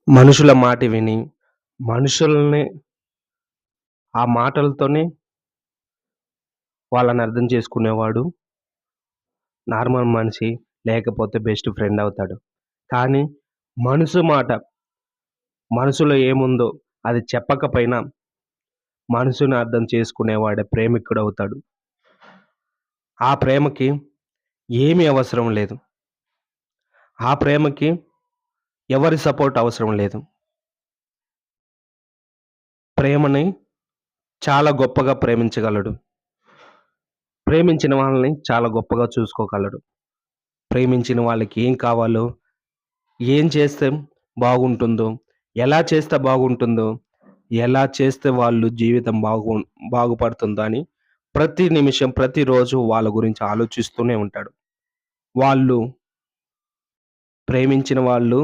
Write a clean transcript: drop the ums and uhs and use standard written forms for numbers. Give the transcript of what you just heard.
మనుషుల మాట విని, మనుషుల్ని ఆ మాటలతోనే వాళ్ళని అర్థం చేసుకునేవాడు నార్మల్ మనిషి, లేకపోతే బెస్ట్ ఫ్రెండ్ అవుతాడు. కానీ మనసు మాట, మనసులో ఏముందో అది చెప్పకపోయినా మనసుని అర్థం చేసుకునేవాడే ప్రేమికుడవుతాడు. ఆ ప్రేమకి ఏమి అవసరం లేదు. ఆ ప్రేమకి ఎవరి సపోర్ట్ అవసరం లేదు. ప్రేమని చాలా గొప్పగా ప్రేమించగలడు. ప్రేమించిన వాళ్ళని చాలా గొప్పగా చూసుకోగలడు. ప్రేమించిన వాళ్ళకి ఏం కావాలో, ఏం చేస్తే బాగుంటుందో, ఎలా చేస్తే బాగుంటుందో, ఎలా చేస్తే వాళ్ళు జీవితం బాగుపడుతుందో అని ప్రతి నిమిషం, ప్రతిరోజు వాళ్ళ గురించి ఆలోచిస్తూనే ఉంటాడు. వాళ్ళు ప్రేమించిన వాళ్ళు